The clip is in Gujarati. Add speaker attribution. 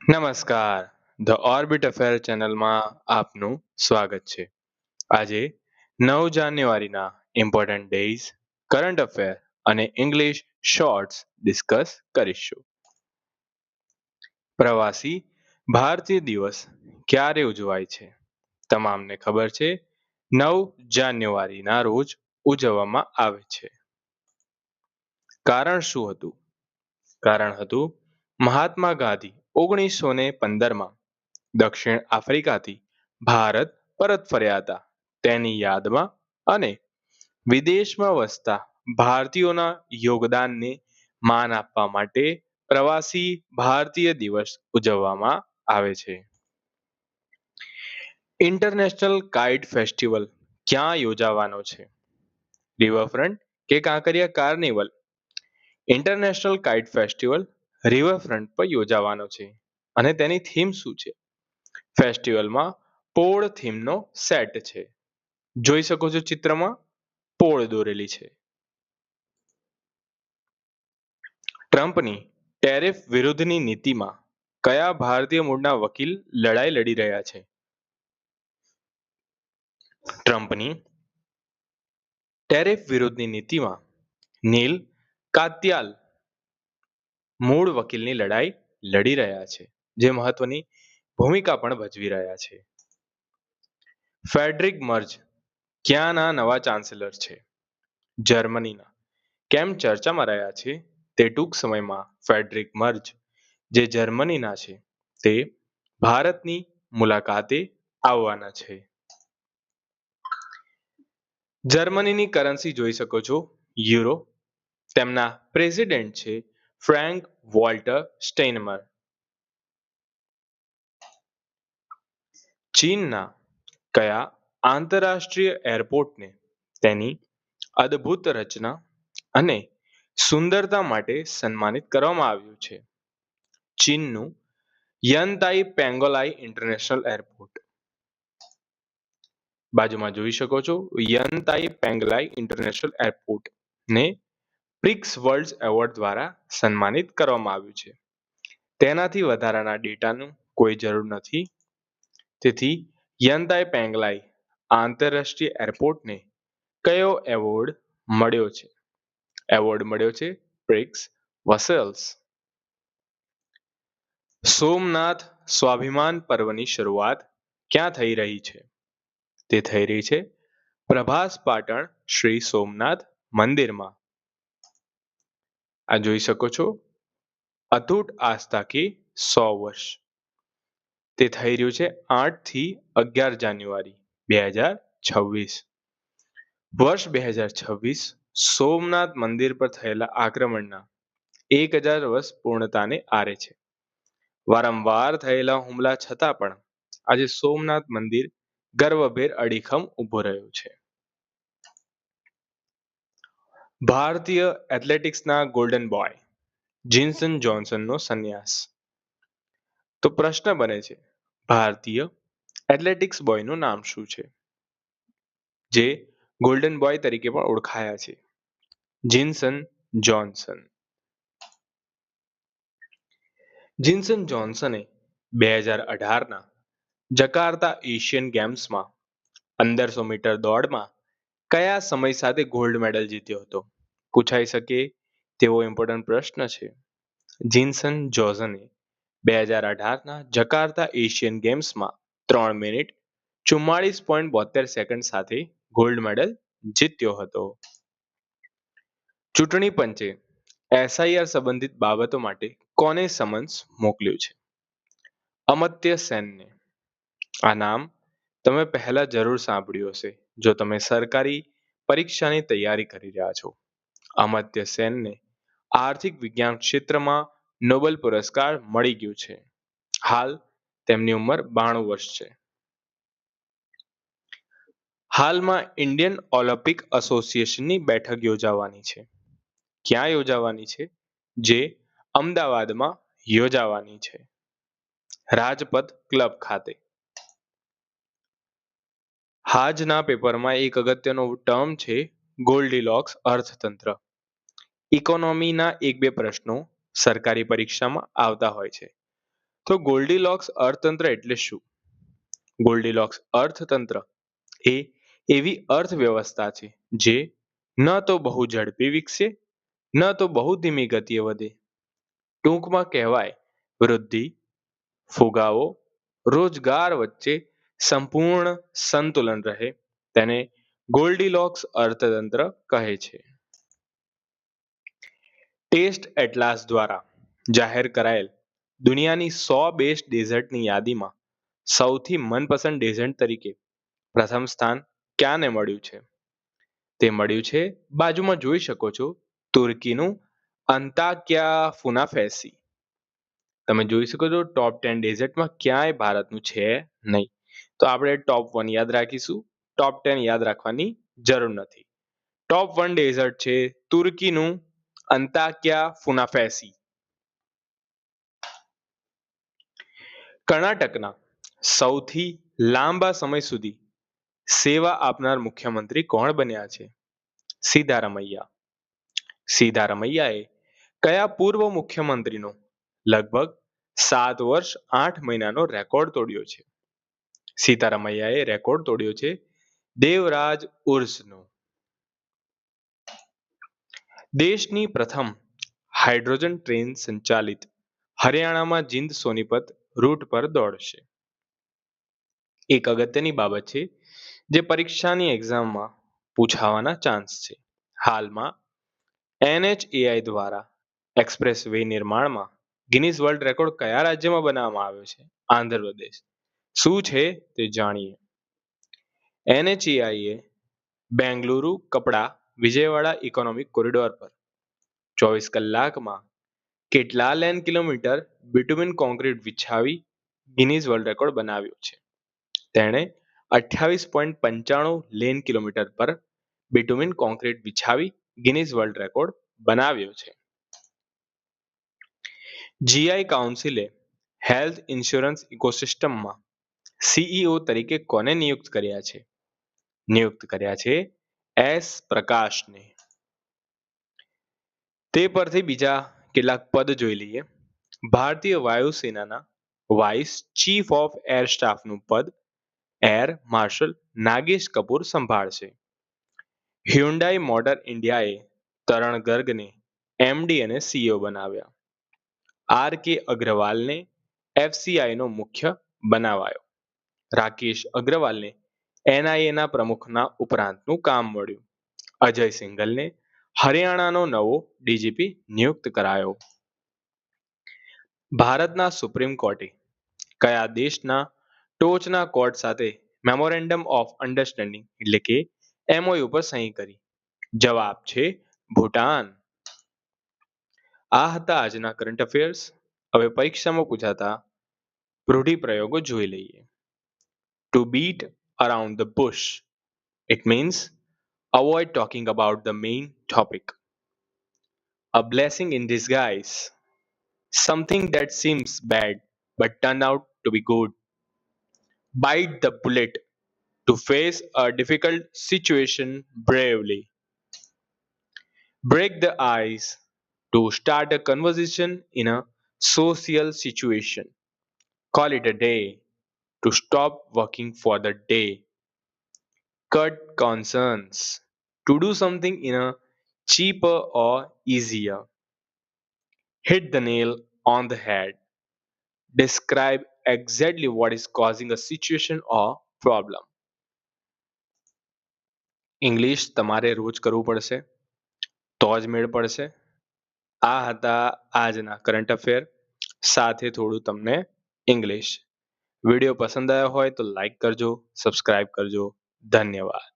Speaker 1: નમસ્કાર. ધ ઓર્બિટ અફેર ચેનલમાં આપનું સ્વાગત છે. આજે 9 જાન્યુઆરીના ઇમ્પોર્ટન્ટ ડેઝ, કરંટ અફેર અને ઇંગ્લિશ શોર્ટ્સ ડિસ્કસ કરીશું. પ્રવાસી ભારતીય દિવસ ક્યારે ઉજવાય છે? તમામને ખબર છે, 9 જાન્યુઆરીના રોજ ઉજવવામાં આવે છે. કારણ શું હતું? કારણ હતું મહાત્મા ગાંધી 1915માં દક્ષિણ આફ્રિકાથી ભારત પરત ફર્યા હતા તેની યાદમાં અને વિદેશમાં વસતા ભારતીયોના યોગદાનને માન આપવા માટે પ્રવાસી ભારતીય દિવસ ઉજવવામાં આવે છે. ઇન્ટરનેશનલ કાઇટ ફેસ્ટિવલ ક્યાં યોજાવાનો છે? રિવરફ્રન્ટ કે Kankaria carnival? International kite festival riverfront પર યોજાવાનો છે અને તેની થીમ શું છે? ફેસ્ટિવલમાં પોળ થીમનો સેટ છે. જોઈ શકો છો ચિત્રમાં પોળ દોરેલી છે. ટ્રમ્પની ટેરિફ વિરુદ્ધની નીતિમાં કયા ભારતીય મૂળના વકીલ લડાઈ લડી રહ્યા છે? ટ્રમ્પની ટેરિફ વિરુદ્ધની નીતિમાં નીલ કાત્યાલ મૂળ વકીલની લડાઈ લડી રહ્યા છે, જે મહત્વની ભૂમિકા પણ ભજવી રહ્યા છે. ફેડરિક મર્જ ક્યાંના નવા ચાન્સેલર છે? જર્મનીના. કેમ ચર્ચામાં રહ્યા છે? તે ટૂંક સમયમાં ફેડરિક મર્જ, જે જર્મનીના છે, તે ભારતની મુલાકાતે આવવાના છે. જર્મનીની કરન્સી જોઈ શકો છો, યુરો. તેમના પ્રેસિડેન્ટ છે ફ્રેન્ક વોલ્ટર સ્ટેઇનમર. ચીનના કયા આંતરરાષ્ટ્રીય એરપોર્ટને તેની અદ્ભુત રચના અને સુંદરતા માટે સન્માનિત કરવામાં આવ્યું છે? ચીનનું યનતાઈ પેંગોલાઈ ઇન્ટરનેશનલ એરપોર્ટ. બાજુમાં જોઈ શકો છો યનતાઈ પેંગલાઈ ઇન્ટરનેશનલ એરપોર્ટ ને પ્રિક્સ વર્લ્ડ એવોર્ડ દ્વારા સન્માનિત કરવામાં આવ્યું છે. તેનાથી વધારાના ડેટાનું કોઈ જરૂર નથી. તેથી યનતાઈ પેંગલાઈ આંતરરાષ્ટ્રીય એરપોર્ટને કયો એવોર્ડ મળ્યો છે? એવોર્ડ મળ્યો છે પ્રિક્સ વસેલ્સ. સોમનાથ સ્વાભિમાન પર્વની શરૂઆત ક્યાં થઈ રહી છે? તે થઈ રહી છે પ્રભાસ પાટણ શ્રી સોમનાથ મંદિરમાં. આ જોઈ શકો છો અતૂટ આસ્થા કે 100 વર્ષ. તે થઈ રહ્યું છે 8 થી 11 જાન્યુઆરી 2026. વર્ષ 2026 સોમનાથ મંદિર પર થયેલા આક્રમણના 1000 વર્ષ પૂર્ણતાને આરે છે. વારંવાર થયેલા હુમલા છતાં પણ આજે સોમનાથ મંદિર ગર્વભેર અડીખમ ઊભો રહ્યો છે. ભારતીય એથ્લેટિક્સના ગોલ્ડન બોય જીન્સન જોન્સનનો સંન્યાસ. તો પ્રશ્ન બને છે, ભારતીય એથ્લેટિક્સ બોયનું નામ શું છે, જે ગોલ્ડન બોય તરીકે પણ ઓળખાયા છે? જીન્સન જોન્સન. જીન્સન જોન્સને 2018ના જકાર્તા એશિયન ગેમ્સમાં 1500 મીટર દોડમાં કયા સમય સાથે ગોલ્ડ મેડલ જીત્યો હતો? પૂછાઈ શકે તેવો ઇમ્પોર્ટન્ટ પ્રશ્ન છે. જીન્સન જોન્સને 2018ના જકાર્તા એશિયન ગેમ્સમાં 3 મિનિટ 44.72 સેકન્ડ સાથે ગોલ્ડ મેડલ જીત્યો હતો. ચૂંટણી પંચે એસઆઈઆર સંબંધિત બાબતો માટે કોને સમન્સ મોકલ્યું છે? અમર્ત્ય સેનને. આ નામ તમે પહેલા જરૂર સાંભળ્યું હશે જો તમે સરકારી પરીક્ષાની તૈયારી કરી રહ્યા છો. અમર્ત્ય સેનને આર્થિક વિજ્ઞાન ક્ષેત્રમાં નોબેલ પુરસ્કાર મળી ગયું છે. હાલ તેમની ઉંમર 92 વર્ષ છે. હાલમાં ઇન્ડિયન ઓલિમ્પિક એસોસિએશનની બેઠક યોજાવાની છે. ક્યાં યોજાવાની છે? જે અમદાવાદમાં યોજાવાની છે, રાજપથ ક્લબ ખાતે. આજના પેપરમાં એક અગત્યનો ટર્મ છે ગોલ્ડીલોક્સ અર્થતંત્ર. ઇકોનોમીના 1-2 પ્રશ્નો સરકારી પરીક્ષામાં આવતા હોય છે, તો ગોલ્ડીલોક્સ અર્થતંત્ર એટલે શું? ગોલ્ડીલોક્સ અર્થતંત્ર એ એવી અર્થવ્યવસ્થા છે જે ન તો બહુ ઝડપી વિકસે ન તો બહુ ધીમી ગતિએ વધે. ટૂંકમાં કહેવાય વૃદ્ધિ, ફુગાવો, રોજગાર વચ્ચે સંપૂર્ણ સંતુલન રહે તેને ગોલ્ડીલોક્સ અર્થતંત્ર કહે છે. ટેસ્ટ એટલાસ દ્વારા જાહેર કરાયેલ દુનિયાની 100 બેસ્ટ ડેઝર્ટની યાદીમાં સૌથી મનપસંદ ડેઝર્ટ તરીકે પ્રથમ સ્થાન ક્યાંને મળ્યું છે? તે મળ્યું છે, બાજુમાં જોઈ શકો છો, તુર્કીનું અંતાક્યા ફુનાફેસી. તમે જોઈ શકો છો ટોપ 10 ડેઝર્ટમાં ક્યાંય ભારતનું છે નહીં. તો આપણે ટોપ 1 યાદ રાખીશું, ટોપ 10 યાદ રાખવાની જરૂર નથી. ટોપ 1 ડેઝર્ટ છે તુર્કીનું અંતાક્યા ફુનાફેસી. કર્ણાટકના સૌથી લાંબા સમય સુધી સેવા આપનાર મુખ્યમંત્રી કોણ બન્યા છે? સિદ્ધારમૈયા. સિદ્ધારમૈયાએ કયા પૂર્વ મુખ્યમંત્રીનો લગભગ 7 વર્ષ 8 મહિનાનો રેકોર્ડ તોડ્યો છે? સિદ્ધારમૈયાએ રેકોર્ડ તોડ્યો છે દેવરાજ ઉર્સનો. દેશની પ્રથમ હાઇડ્રોજન ટ્રેન સંચાલિત હરિયાણામાં જીંદ સોનીપત રૂટ પર દોડશે. એક અગત્યની બાબત છે જે પરીક્ષાની એક્ઝામમાં પૂછાવાના ચાન્સ છે. હાલમાં NHAI દ્વારા એક્સપ્રેસ વે નિર્માણમાં ગિનીસ વર્લ્ડ રેકોર્ડ કયા રાજ્યમાં બનાવવામાં આવ્યો છે? આંધ્રપ્રદેશ. શું છે તે જાણીએ. NHAI એ બેંગલુરુ કપડા વિજયવાડા ઇકોનોમિક કોરિડોર પર 24 કલાકમાં કેટલા લેન કિલોમીટર બિટુમિન કોન્ક્રીટ વિછાવી ગિનીસ વર્લ્ડ રેકોર્ડ બનાવ્યો છે? તેણે 28.95 લેન કિલોમીટર પર બિટુમિન કોન્ક્રીટ વિછાવી ગિનીસ વર્લ્ડ રેકોર્ડ બનાવ્યો છે. GI કાઉન્સિલે હેલ્થ ઇન્સ્યોરન્સ ઇકોસિસ્ટમમાં CEO તરીકે કોને નિયુક્ત કર્યા છે? નિયુક્ત કર્યા છે S પ્રકાશને. તે પરથી બીજા કેટલાક પદ જોઈ લઈએ. ભારતીય વાયુસેનાના વાઇસ ચીફ ઓફ એર સ્ટાફનું પદ એર માર્શલ નાગેશ કપૂર સંભાળશે. હ્યુન્ડાઈ મોટર ઇન્ડિયાએ તરણ ગર્ગને MD અને CEO બનાવ્યા. RK અગ્રવાલને FCI નો મુખ્ય બનાવાયો. રાકેશ અગ્રવાલને NIA ના પ્રમુખના ઉપરાંતનું કામ મળ્યું. અજય સિંઘલને હરિયાણાનો નવો DGP નિયુક્ત કરાયો. ભારતના સુપ્રીમ કોર્ટે કયા દેશના ટોચના કોર્ટ સાથે મેમોરેન્ડમ ઓફ અન્ડરસ્ટેન્ડિંગ એટલે કે MOU પર સહી કરી? જવાબ છે ભૂટાન. આ હતા આજના કરંટ અફેર્સ. હવે પરીક્ષામાં પૂછાતા રૂઢિપ્રયોગો જોઈ લઈએ. To beat around the bush, it means avoid talking about the main topic. A blessing in disguise, something that seems bad but turned out to be good. Bite the bullet, to face a difficult situation bravely. Break the ice, to start a conversation in a social situation. Call it a day, to stop working for the day. Cut concerns, to do something in a cheaper or easier. Hit the nail on the head. Describe exactly what is causing a situation or problem. English તમારે રોજ કરવું પડશે તો જ મેળ પડશે. આ હતા આજના કરંટ અફેર, સાથે થોડું તમને ઇંગ્લિશ. વિડીયો પસંદ આવ્યો હોય તો લાઈક કરજો, સબસ્ક્રાઇબ કરજો. ધન્યવાદ.